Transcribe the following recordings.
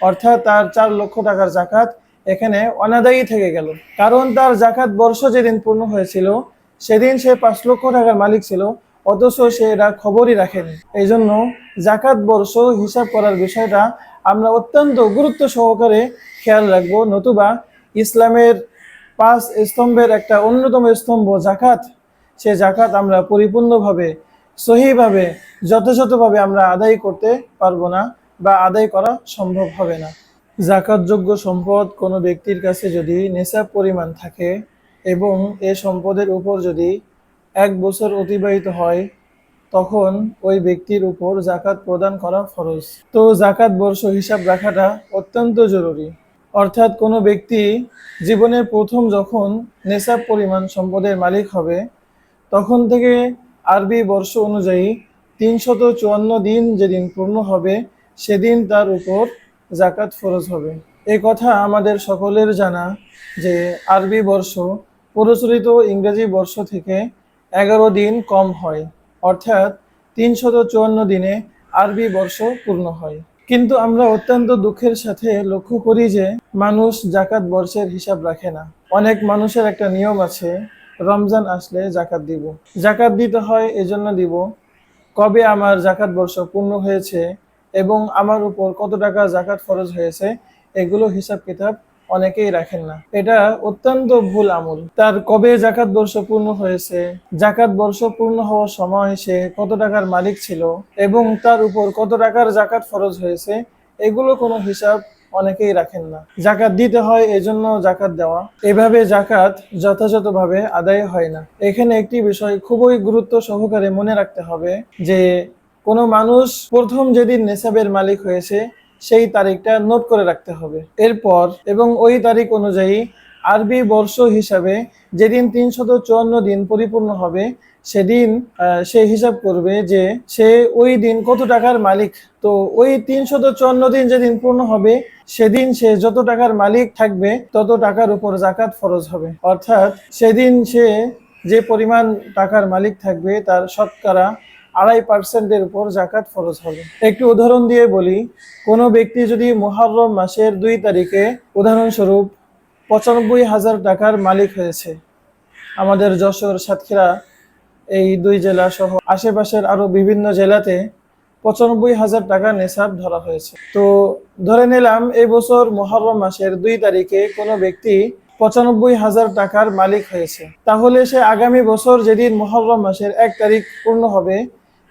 অর্থাৎ তার 4 লক্ষ টাকার জাকাত এখানে অনাদায়ী থেকে গেল। কারণ তার জাকাত বর্ষ যেদিন পূর্ণ হয়েছিল সেদিন সে 5 লক্ষ টাকার মালিক ছিল, অথচ সে এটা খবরই রাখেনি। এই জন্য জাকাত বর্ষ হিসাব করার বিষয়টা আমরা অত্যন্ত গুরুত্ব সহকারে খেয়াল রাখবো, নতুবা ইসলামের 5 স্তম্ভের একটা অন্যতম স্তম্ভ জাকাত, সে জাকাত আমরা পরিপূর্ণভাবে সহিভাবে যথাযথভাবে আমরা আদায় করতে পারবো না বা আদায় করা সম্ভব হবে না। জাকাতযোগ্য সম্পদ কোনো ব্যক্তির কাছে যদি নেশাব পরিমাণ থাকে এবং এ সম্পদের উপর যদি 1 বছর অতিবাহিত হয়, তখন ওই ব্যক্তির উপর জাকাত প্রদান করা ফরজ। তো জাকাত বর্ষ হিসাব রাখাটা অত্যন্ত জরুরি। অর্থাৎ কোনো ব্যক্তি জীবনের প্রথম যখন নেশাব পরিমাণ সম্পদের মালিক হবে, তখন থেকে আরবি বর্ষ অনুযায়ী 354 দিন যেদিন পূর্ণ হবে সেদিন তার উপর জাকাত ফরজ হবে। এই কথা আমাদের সকলের জানা যে আরবি বর্ষ প্রচলিত ইংরেজি বর্ষ থেকে 11 দিন কম হয়, অর্থাৎ 354 দিনে আরবি বর্ষ পূর্ণ হয়। কিন্তু আমরা অত্যন্ত দুঃখের সাথে লক্ষ্য করি যে মানুষ জাকাত বর্ষের হিসাব রাখে না। অনেক মানুষের একটা নিয়ম আছে, রমজান আসলে জাকাত দিব। জাকাত দিতে হয় এজন্য দিব, কবে আমার জাকাত বর্ষ পূর্ণ হয়েছে এবং আমার উপর কত টাকা জাকাত ফরজ হয়েছে এগুলো হিসাব কিতাব অনেকেই রাখেন না। এটা অত্যন্ত ভুল আমল। তার কবে জাকাত বর্ষ পূর্ণ হয়েছে, জাকাত বর্ষ পূর্ণ হওয়ার সময় সে কত টাকার মালিক ছিল এবং তার উপর কত টাকার জাকাত ফরজ হয়েছে, এগুলো কোনো হিসাব অনেকেই রাখেন না। জাকাত দিতে হয় এজন্য জাকাত দেওয়া, এভাবে জাকাত যথাযথভাবে আদায় হয় না। এখানে একটি বিষয় খুবই গুরুত্ব সহকারে মনে রাখতে হবে যে কোনো মানুষ প্রথম যেদিন নেশাবের মালিক হয়েছে সেই তারিখটা নোট করে রাখতে হবে। এরপর এবং ওই তারিখ অনুযায়ী আরবি বর্ষ হিসাবে যেদিন 354 দিন পরিপূর্ণ হবে সেদিন সে হিসাব করবে যে সে ওই দিন কত টাকার মালিক। তো ওই 354 দিন যেদিন পূর্ণ হবে সেদিন সে যত টাকার মালিক থাকবে তত টাকার উপর জাকাত ফরজ হবে। অর্থাৎ সেদিন সে যে পরিমাণ টাকার মালিক থাকবে তার শতকরা 2.5% উপর জাকাত ফরজ হবে। একটু উদাহরণ দিয়ে বলি, কোনো ব্যক্তি যদি মুহররম মাসের 2 তারিখে উদাহরণস্বরূপ 95,000 টাকার মালিক হয়েছে, আমাদের যশোর, সাতক্ষীরা এই 2 জেলা সহ আশেপাশের আরো বিভিন্ন জেলাতে 95,000 টাকা নেশাব ধরা হয়েছে। তো ধরে নিলাম এই বছর মুহররম মাসের 2 তারিখে কোনো ব্যক্তি 95,000 টাকার মালিক হয়েছে, তাহলে সে আগামী বছর যেদিন মুহররম মাসের 1 তারিখ পূর্ণ হবে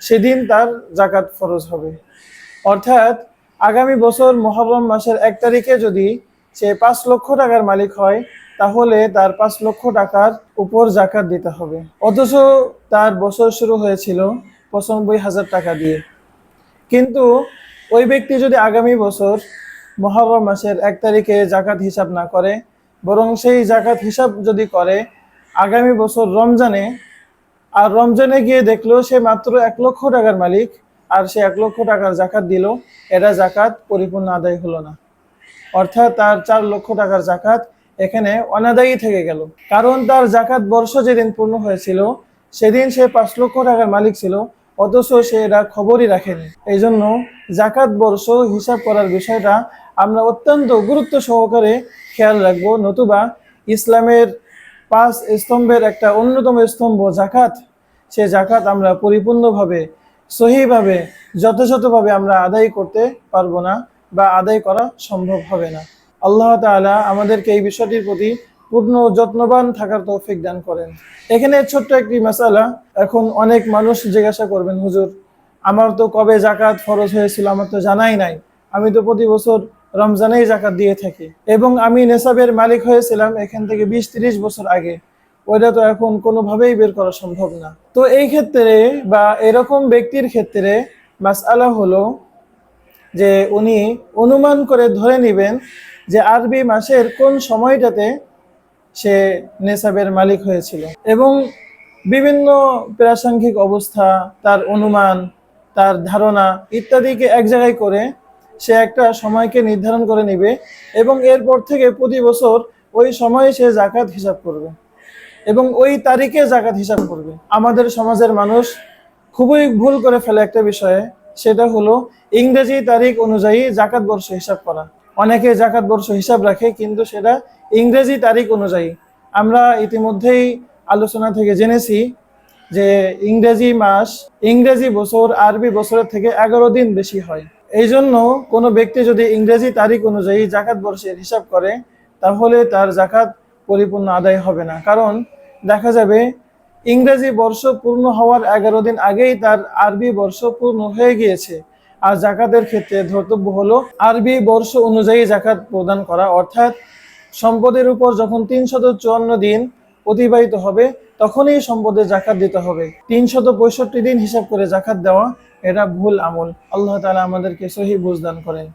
সেদিন তার জাকাত ফরজ হবে। অর্থাৎ আগামী বছর মুহররম মাসের 1 তারিখে যদি সে 5 লক্ষ টাকার মালিক হয় তাহলে তার 5 লক্ষ টাকার উপর জাকাত দিতে হবে, অথচ তার বছর শুরু হয়েছিল 95,000 টাকা দিয়ে। কিন্তু ওই ব্যক্তি যদি আগামী বছর মুহররম মাসের 1 তারিখে জাকাত হিসাব না করে, বরং সেই জাকাত হিসাব যদি করে আগামী বছর রমজানে, আর রমজানে গিয়ে দেখলো সে মাত্র 1 লক্ষ টাকার মালিক আর সে 1 লক্ষ টাকার জাকাত দিল, এটা জাকাত পরিপূর্ণ আদায় হলো না। অর্থাৎ তার 4 লক্ষ টাকার জাকাত এখানে অনাদায়ী থেকে গেল। কারণ তার জাকাত বর্ষ যেদিন পূর্ণ হয়েছিল সেদিন সে 5 লক্ষ টাকার মালিক ছিল, অথচ সে এটা খবরই রাখেনি। এই জন্য জাকাত বর্ষ হিসাব করার বিষয়টা আমরা অত্যন্ত গুরুত্ব সহকারে খেয়াল রাখবো, নতুবা ইসলামের 5 স্তম্ভের একটা অন্যতম স্তম্ভ জাকাত, সে জাকাত আমরা পরিপূর্ণভাবে সহিভাবে যথাযথভাবে আমরা আদায় করতে পারবো না বা আদায় করা সম্ভব হবে না। আল্লাহ তাআলা আমাদেরকে এই বিষয়টির প্রতি পূর্ণ যত্নবান থাকার তৌফিক দান করেন। এখানে ছোট্ট একটি মাসালা, এখন অনেক মানুষ জিজ্ঞাসা করবেন, হুজুর আমার তো কবে জাকাত ফরজ হয়েছিল আমার তো জানাই নাই, আমি তো প্রতি বছর রমজানেই জাকাত দিয়ে থাকি এবং আমি নেশাবের মালিক হয়েছিলাম এখান থেকে 20-30 বছর আগে, ওইটা তো এখন কোনোভাবেই বের করা সম্ভব না। তো এই ক্ষেত্রে বা এরকম ব্যক্তির ক্ষেত্রে মাসআলা হলো যে উনি অনুমান করে ধরে নেবেন যে আরবি মাসের কোন সময়টাতে সে নেশাবের মালিক হয়েছিল এবং বিভিন্ন প্রাসঙ্গিক অবস্থা, তার অনুমান, তার ধারণা ইত্যাদিকে এক জায়গায় করে সে একটা সময়কে নির্ধারণ করে নেবে এবং এরপর থেকে প্রতি বছর ওই সময়ে সে জাকাত হিসাব করবে এবং ওই তারিখে জাকাত হিসাব করবে। আমাদের সমাজের মানুষ খুবই ভুল করে ফেলে একটা বিষয়ে, সেটা হলো ইংরেজি তারিখ অনুযায়ী জাকাত বর্ষ হিসাব করা। অনেকে জাকাত বর্ষ হিসাব রাখে, কিন্তু সেটা ইংরেজি তারিখ অনুযায়ী। আমরা ইতিমধ্যেই আলোচনা থেকে জেনেছি যে ইংরেজি মাস, ইংরেজি বছর আরবি বছরের থেকে 11 দিন বেশি হয়। এই জন্য কোনো ব্যক্তি যদি ইংরেজি তারিখ অনুযায়ী জাকাত বর্ষের হিসাব করে, তাহলে তার জাকাত পরিপূর্ণ আদায় হবে না। কারণ দেখা যাবে ইংরেজি বর্ষ পূর্ণ হওয়ার 11 দিন আগেই তার আরবি বর্ষ পূর্ণ হয়ে গিয়েছে। আর জাকাতের ক্ষেত্রে ধর্তব্য হলো আরবি বর্ষ অনুযায়ী জাকাত প্রদান করা, অর্থাৎ সম্পদের উপর যখন 354 দিন অতিবাহিত হবে তখনই সম্পদের জাকাত দিতে হবে। 365 দিন হিসাব করে জাকাত দেওয়া এটা ভুল আমল। আল্লাহ তাআলা আমাদেরকে সহি বুঝ দান করেন।